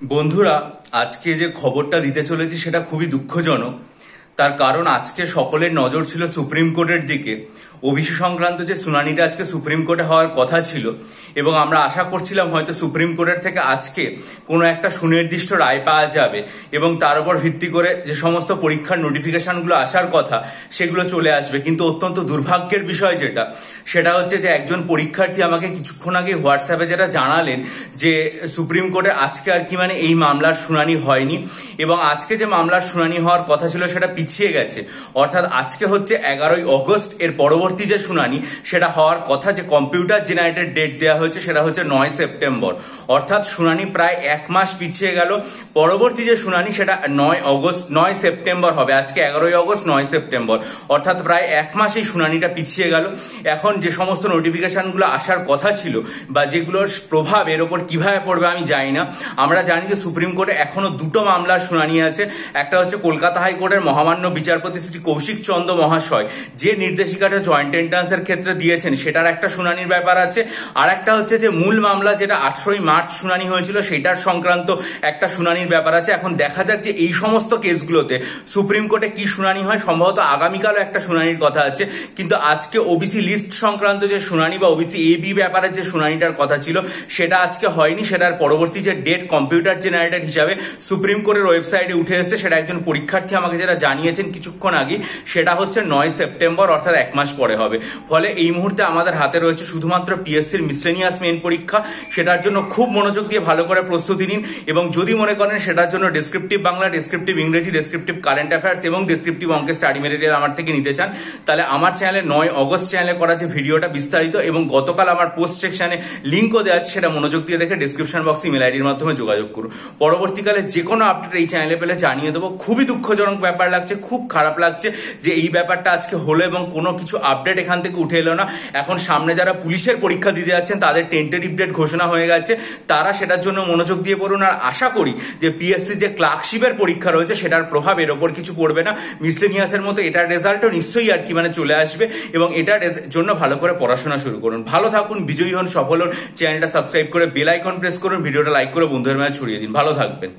বন্ধুরা, আজকে যে খবরটা দিতে চলেছি সেটা খুবই দুঃখজনক। তার কারণ আজকে সকলের নজর ছিল সুপ্রিম কোর্টের দিকে। ওবিসি সংক্রান্ত যে শুনানিটা আজকে সুপ্রিম কোর্টে হওয়ার কথা ছিল এবং আমরা আশা করছিলাম হয়তো সুপ্রিম কোর্টের থেকে আজকে কোনো একটা সুনির্দিষ্ট রায় পাওয়া যাবে এবং তার উপর ভিত্তি করে যে সমস্ত পরীক্ষার নোটিফিকেশনগুলো আসার কথা সেগুলো চলে আসবে। কিন্তু অত্যন্ত দুর্ভাগ্যের বিষয় সেটা হচ্ছে যে একজন পরীক্ষার্থী আমাকে কিছুক্ষণ আগে হোয়াটসঅ্যাপে যেটা জানালেন যে সুপ্রিম কোর্টে আজকে আর কি এই মামলার শুনানি হয়নি এবং আজকে যে মামলার শুনানি হওয়ার কথা ছিল সেটা পিছিয়ে গেছে। অর্থাৎ আজকে হচ্ছে 11ই অগস্ট, এর পরবর্তী যে শুনানি সেটা হওয়ার কথা, যে কম্পিউটার জেনারেটেড ডেট দেওয়া হয়েছে সেটা হচ্ছে 9 সেপ্টেম্বর। অর্থাৎ শুনানি প্রায় 1 মাস পিছিয়ে গেল। পরবর্তী যে শুনানি সেটা 9 সেপ্টেম্বর হবে। আজকে 11ই অগস্ট, 9 সেপ্টেম্বর, অর্থাৎ প্রায় 1 মাস এই শুনানিটা পিছিয়ে গেল। এখন যে সমস্ত নোটিফিকেশনগুলো আসার কথা ছিল বা যেগুলোর প্রভাব এর ওপর কিভাবে পড়বে আমি জানি না। আমরা জানি যে সুপ্রিম কোর্টে এখনো দুটো মামলার শুনানি আছে। একটা হচ্ছে কলকাতা হাইকোর্টের মহামান্য বিচারপতি শ্রী কৌশিক চন্দ্র মহাশয় যে নির্দেশিকাটা জয়েন্ট এন্ট্রান্সের ক্ষেত্রে দিয়েছেন সেটার একটা শুনানির ব্যাপার আছে। আর একটা হচ্ছে যে মূল মামলা যেটা 18ই মার্চ শুনানি হয়েছিল সেটার সংক্রান্ত একটা শুনানির ব্যাপার আছে। এখন দেখা যাক যে এই সমস্ত কেসগুলোতে সুপ্রিম কোর্টে কি শুনানি হয়। সম্ভবত আগামীকালও একটা শুনানির কথা আছে, কিন্তু আজকে ওবিসি লিস্ট সংক্রান্ত যে শুনানি বা ওবিসি এবি ব্যাপারের যে শুনানিটার কথা ছিল সেটা আজকে হয়নি। সেটার পরবর্তী যে ডেট কম্পিউটার জেনারেটেড হিসাবে সুপ্রিম কোর্টের ওয়েবসাইটে উঠে এসেছে, সেটা একজন পরীক্ষার্থী আমাকে যেটা জানিয়েছেন কিছুক্ষণ আগে, সেটা হচ্ছে 9 সেপ্টেম্বর, অর্থাৎ 1 মাস পরে হবে। ফলে এই মুহূর্তে আমাদের হাতে রয়েছে শুধুমাত্র পিএসসির মিসলেনিয়াস মেইন পরীক্ষা। সেটার জন্য খুব মনোযোগ দিয়ে ভালো করে প্রস্তুতি নিন এবং যদি মনে করেন সেটার জন্য ডেসক্রিপটিভ বাংলা, ডেসক্রিপটিভ ইংরেজি, ডেসক্রিপটিভ কারেন্ট অ্যাফেয়ার্স এবং ডেসক্রিপটিভ অঙ্কের স্টাডি মেটেরিয়াল আমার থেকে নিতে চান, তাহলে আমার চ্যানেলে 9 অগস্ট চ্যানেলে করা যে ভিডিওটা বিস্তারিত এবং গতকাল আমার পোস্ট সেকশনে লিঙ্কও দেওয়া আছে, সেটা মনোযোগ দিয়ে দেখে ডিসক্রিপশন বক্সে ইমেল আইডির মাধ্যমে যোগাযোগ করুন। পরবর্তীকালে যে কোনো আপডেট এই চ্যানেলে পেলে জানিয়ে দেবো। খুবই দুঃখজনক ব্যাপার লাগছে, খুব খারাপ লাগছে যে এই ব্যাপারটা আজকে হলো এবং কোনো কিছু আপডেট এখান থেকে উঠে এলো না। এখন সামনে যারা পুলিশের পরীক্ষা দিতে যাচ্ছেন তাদের টেন্টেটিভ ডেট ঘোষণা হয়ে গেছে, তারা সেটার জন্য মনোযোগ দিয়ে পড়ুন। আর আশা করি যে পিএসসি যে ক্লার্কশিপের পরীক্ষা রয়েছে সেটার প্রভাব এর ওপর কিছু পড়বে না। মিসলেনিয়াসের মতো এটার রেজাল্টও নিশ্চয়ই আর কি চলে আসবে এবং এটার জন্য ভালো করে পড়াশোনা শুরু করুন। ভালো থাকুন, বিজয়ী হন, সফল হন। চ্যানেলটা সাবস্ক্রাইব করে বেল আইকন প্রেস করুন, ভিডিওটা লাইক করে বন্ধুদের মাঝে ছড়িয়ে দিন। ভালো থাকবেন।